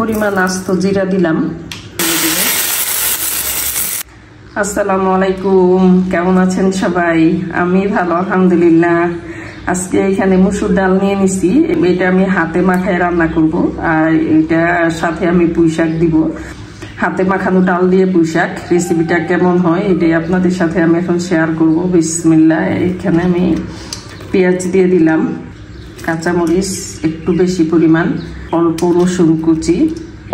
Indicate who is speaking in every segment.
Speaker 1: পরিমাণ আস্ত জিরা দিলাম। আসসালামু আলাইকুম, কেমন আছেন সবাই? আমি ভালো আলহামদুলিল্লাহ। আজকে এখানে মসুর ডাল নিয়ে নিছি, এটা আমি হাতে মাখায় রান্না করব। আর এটার সাথে আমি পুঁই শাক দিব। হাতে মাখানো ডাল দিয়ে পুঁই শাক রেসিপিটা কেমন হয় এটাই আপনাদের সাথে আমি এখন শেয়ার করব। বিসমিল্লাহ। এখানে আমি পেঁয়াজ দিয়ে দিলাম, কাঁচামরিচ একটু বেশি পরিমাণ, অল্প রসুন কুচি,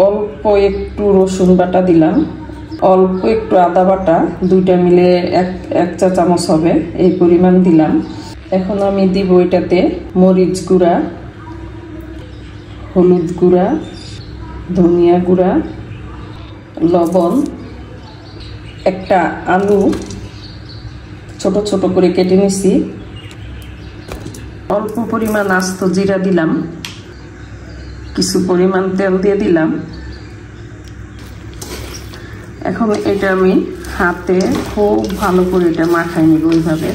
Speaker 1: অল্প একটু রসুন বাটা দিলাম, অল্প একটু আদা বাটা, দুইটা মিলে এক চা চামচ হবে এই পরিমাণ দিলাম। এখন আমি দিব এটাতে মরিচ গুঁড়া, হলুদ গুঁড়া, ধনিয়া গুঁড়া, লবণ, একটা আলু ছোট ছোট করে কেটে নিছি, অল্প পরিমাণ আস্ত জিরা দিলাম, কিছু পরিমাণ তেল দিয়ে দিলাম। এখন এটা আমি হাতে খুব ভালো করে এটা মাখাই নিব। এইভাবে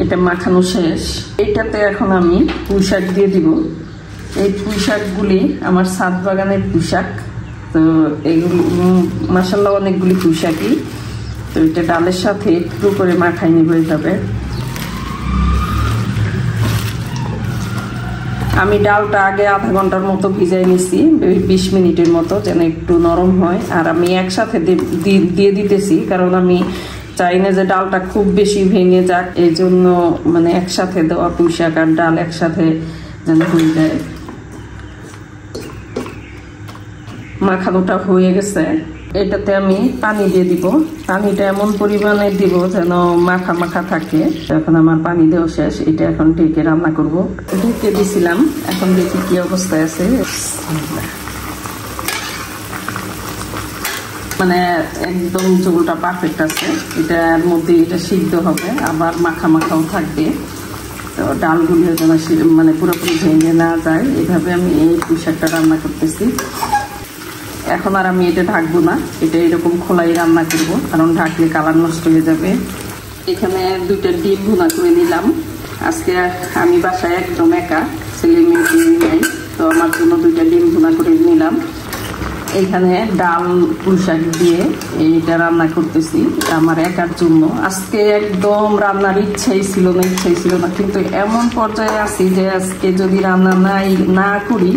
Speaker 1: এটা মাখানো শেষ। এটাতে এখন আমি পুঁই শাক দিয়ে দিব। এই পুঁই শাকগুলি আমার ছাদ বাগানের পুঁই শাক, তো এইগুলি মাশাআল্লাহ অনেকগুলি পুঁই শাকই। তো এটা ডালের সাথে একটু করে মাখাই নিব। এইভাবে আমি ডালটা আগে আধা ঘন্টার মতো ভিজাই নিছি, 20 মিনিটের মতো, যেন একটু নরম হয়। আর আমি একসাথে দিয়ে দিতেছি, কারণ আমি চাই না যে ডালটা খুব বেশি ভেঙে যাক, এই জন্য মানে একসাথে দেওয়া পুঁই শাক আর ডাল একসাথে যেন হয়ে যায়। মাখানোটা হয়ে গেছে, এটাতে আমি পানি দিয়ে দিব। পানিটা এমন পরিমাণে দিব যেন মাখা মাখা থাকে। এখন আমার পানি দেওয়া শেষ, এটা এখন ঢেকে রান্না করব। ঢেকে দিছিলাম, এখন দেখি কি অবস্থায় আছে। মানে একদম ঝোলটা পারফেক্ট আছে, এটার মধ্যে এটা সিদ্ধ হবে, আবার মাখা মাখাও থাকবে। তো ডালগুলো যেন মানে পুরোপুরি ভেঙে না যায়, এভাবে আমি এই পুঁই শাকটা রান্না করতেছি। এখন আর আমি এটা ঢাকবো না, এটা এরকম খোলাই রান্না করব, কারণ ঢাকলে কালার নষ্ট হয়ে যাবে। এখানে দুইটা ডিম ভুনা করে নিলাম। আজকে আমি বাসায় একদম একা, ছেলে মেয়ে নেই, তো আমার জন্য দুইটা ডিম ভুনা করে নিলাম। এখানে ডাল পুঁই শাক দিয়ে এইটা রান্না করতেছি আমার একার জন্য। আজকে একদম রান্নার ইচ্ছাই ছিল না, কিন্তু এমন পর্যায়ে আছি যে আজকে যদি রান্না না করি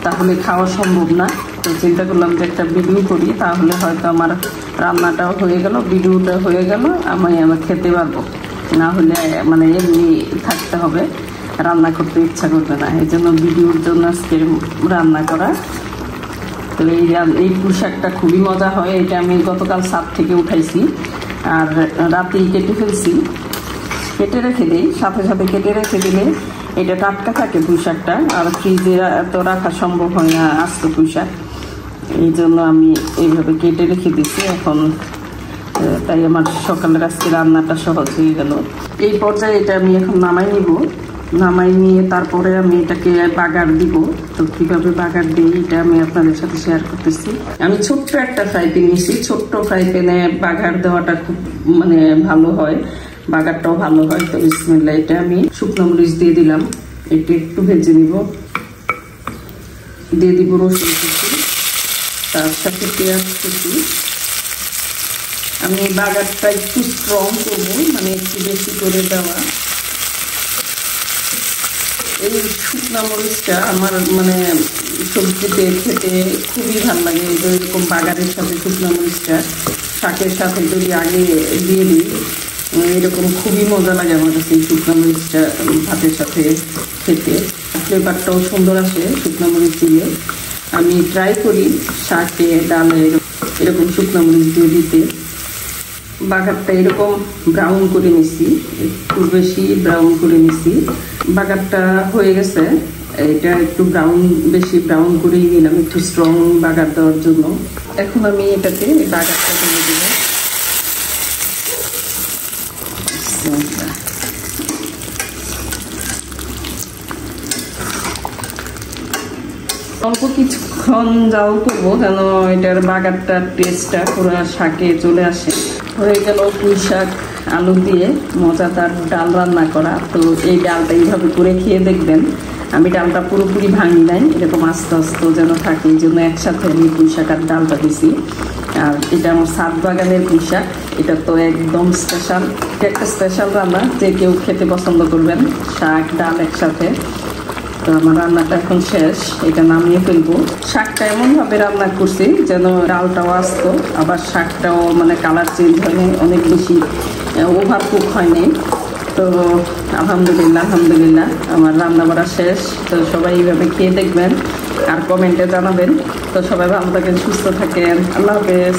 Speaker 1: তাহলে খাওয়া সম্ভব না। তো চিন্তা করলাম যে একটা ভিডিও করি, তাহলে হয়তো আমার রান্নাটাও হয়ে গেল, ভিডিওটা হয়ে গেল, আমি খেতে পারবো। না হলে মানে এমনি থাকতে হবে, রান্না করতে ইচ্ছা করবে না। এই জন্য ভিডিওর জন্য আজকে রান্না করা। তো এই পুঁই শাকটা খুবই মজা হয়। এটা আমি গতকাল ছাদ থেকে উঠাইছি, আর রাতেই কেটে ফেলছি। কেটে রেখে দিই, সাথে সাথে কেটে রেখে দিলে এটা টাটকা থাকে পুঁই শাকটা, আর ফ্রিজে তো রাখা সম্ভব হয় না আস্ত পুঁই শাক। এই জন্য আমি এইভাবে কেটে রেখে দিচ্ছি এখন। তাই আমার সকালের আজকে রান্নাটা সহজ হয়ে গেল। এই পর্যায়ে এটা আমি এখন নামাই নিয়ে তারপরে আমি এটাকে বাগার দিব। তো কিভাবে বাগার দিই এটা আমি আপনাদের সাথে শেয়ার করতেছি। আমি ছোট্ট একটা ফ্রাই প্যান নিয়েছি, ছোট্ট ফ্রাই প্যানে বাগার দেওয়াটা খুব মানে ভালো হয়, বাগারটাও ভালো হয়। তো বিসমিল্লাহ, এটা আমি শুকনো মরিচ দিয়ে দিলাম, এটা একটু ভেজে নিব। দিয়ে দিব রসুন কুচি, তার সাথে পেঁয়াজ কুচি। আমি বাগারটা একটু স্ট্রং করবো, মানে একটু বেশি করে দেওয়া। এই শুকনা মরিচটা আমার মানে সবজিতে খেতে খুবই ভালো লাগে। এরকম বাগারের সাথে শুকনা মরিচটা শাকের সাথে যদি আগে দিয়ে দিই, এরকম খুবই মজা লাগে আমার কাছে এই শুকনা মরিচটা ভাতের সাথে খেতে। ফ্লেভারটাও সুন্দর আসে শুকনা মরিচ দিলে। আমি ট্রাই করি শাকে ডালে এরকম শুকনা মরিচ দিয়ে দিতে। বাগারটা এরকম ব্রাউন করে নিছি, একটু বেশি ব্রাউন করে নিছি। বাগারটা হয়ে গেছে, এটা একটু বেশি ব্রাউন করেই নিলাম, একটু স্ট্রং বাগার দেওয়ার জন্য। এখন আমি এটাতে বাগারটা দিয়ে দেবো। অল্প কিছুক্ষণ জাল করবো যেন এটার বাগারটার টেস্টটা পুরো শাকে চলে আসে। হয়ে গেল পুঁই শাক আলু দিয়ে মজাদার ডাল রান্না করা। তো এই ডালটা এইভাবে করে খেয়ে দেখবেন। আমি ডালটা পুরোপুরি ভাঙি নাই, এরকম আস্তে আস্তে যেন থাকে, এই জন্য একসাথে আমি পুঁই শাক আর ডালটা দিছি। আর এটা আমার ছাদ বাগানের পুঁই শাক, এটা তো একদম স্পেশাল, একটা স্পেশাল রান্না, যে কেউ খেতে পছন্দ করবেন, শাক ডাল একসাথে। তো আমার রান্নাটা এখন শেষ, এটা নামিয়ে ফেলবো। শাকটা এমনভাবে রান্না করছি যেন ডালটাও আসতো, আবার শাকটাও মানে কালার চেঞ্জ হয়নি, অনেক বেশি ওভার কুক হয়নি। তো আলহামদুলিল্লাহ আমার রান্না বাড়া শেষ। তো সবাই এইভাবে খেয়ে দেখবেন আর কমেন্টে জানাবেন। তো সবাই ভালো থাকেন, সুস্থ থাকেন, আল্লাহ হাফেজ।